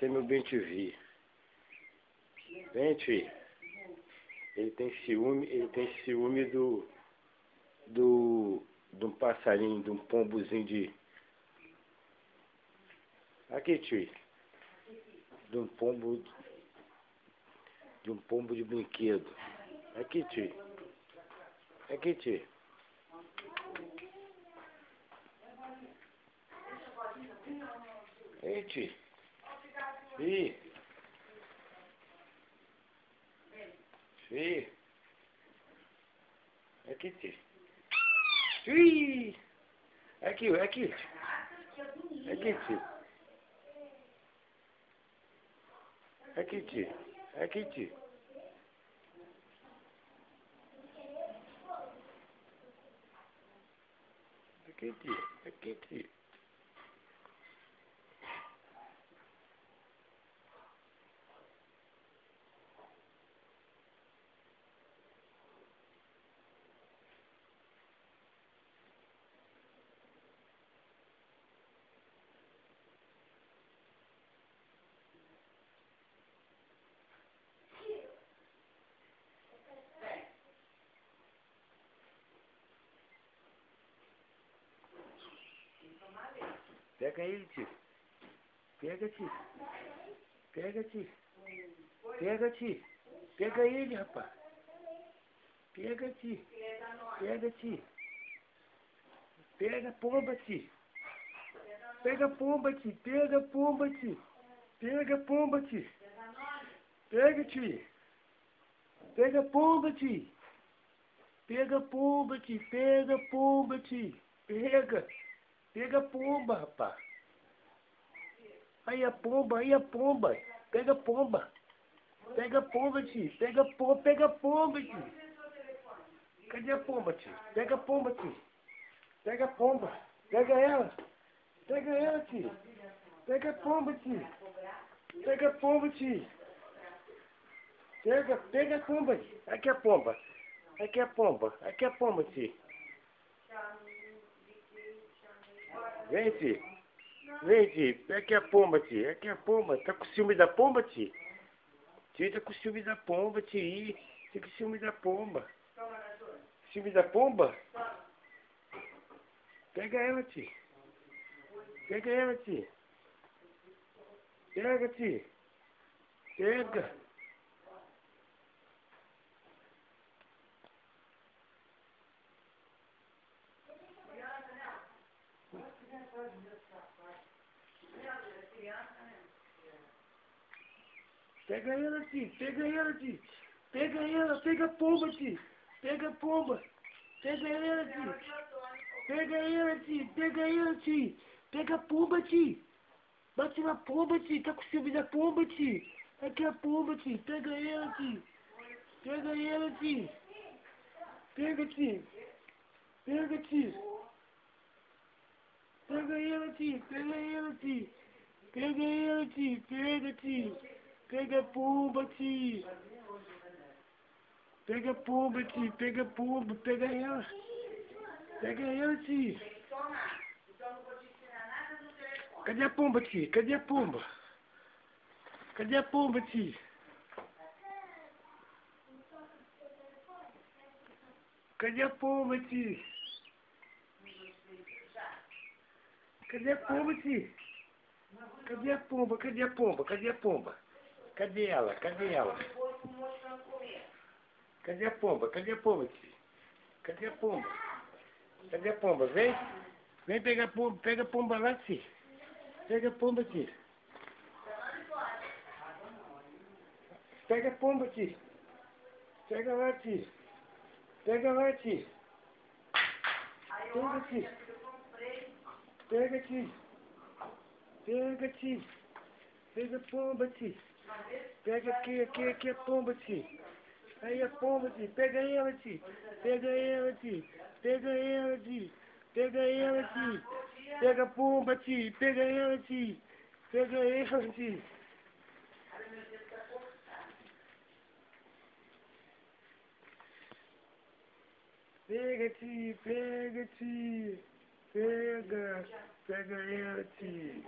Esse é meu bem-te-vi. Bem-te. Ele tem ciúme de um passarinho, de um pombozinho de... Aqui, tio. De um pombo de brinquedo. Aqui, tio. Aqui, tio. Ei, tio. Ih. Ih. Aqui, tio. Ih. Aqui, aqui. Aqui, tio. Aqui, tio. Aqui, tio. Aqui, tio. Aqui, tio. Pega ele, tio. Pega, tio. Pega, tio. Pega, tio. Pega ele, rapaz. Pega, tio. Pega, tio. Pega a pomba, tio. Pega a pomba, tio. Pega a pomba, tio. Pega a pomba, tio. Pega, tio. Pega a pomba, tio. Pega a pomba, tio. Pega a pomba, tio. Pega. Pega a pomba, rapaz. Aí a pomba, aí a pomba. Pega a pomba. Pega a pomba, tio. Pega a pomba, pega a pomba, tio. Cadê a pomba, tio? Pega a pomba, tio. Pega a pomba. Pega ela. Pega ela, tio. Pega a pomba, tio. Pega a pomba, tio. Pega a pomba. Aqui a pomba. Aqui a pomba. Aqui a pomba, tio. Vem, tio. Vem, tio. Aqui a pomba, tio. Aqui a pomba. Tá com ciúme da pomba, tio? Tio tá com ciúme da pomba, tio. Tá com ciúme da pomba. Ciúme da pomba? Pega ela, tio. Pega ela, tio. Pega, tio. Pega. Pega ela, tio. Pega ela, tio. Pega ela. Pega a pomba, tio. Pega a pomba. Pega ela, tio. Pega ela, tio. Pega ela, tio. Pega a pomba, tio. Bate na pomba, tio. Tá com ciúme da pomba, tio. Aqui a pomba, tio. Pega ela, tio. Pega ela, tio. Pega, tio. Pega, tio. Pega ela, tio. Pega ela, tio. Pega ela, tio. Pega, tio. Pega a pomba, tio. Pega a pomba, tio. Pega a pomba. Pega ela. Pega ela, tio. Cadê a pomba, tio? Cadê a pomba? Cadê a pomba, tio? Cadê a pomba, tio? Cadê a pomba, tio? Cadê a pomba? Cadê a pomba? Cadê a pomba? Cadê ela? Cadê ela? Cadê a pomba? Cadê a pomba, tio? Cadê a pomba? Cadê a pomba? Vem. Vem pegar a pomba. Pega a pomba lá, tio. Pega a pomba, tio. Pega a pomba, tio. Pega lá, tio. Pega lá, tio. Pega, tio. Pega, tio. Pega, tio. Pega a pomba, tio. Pega aqui a pomba, tio. Aí a pomba, tio. Pega ela, tio. Pega ela, tio. Pega ela, tio. Pega ela, tio. Pega a pomba, tio. Pega ela, tio. Pega ela, tio. Pega, tio. Pega, tio. Pega. Pega ela, tio.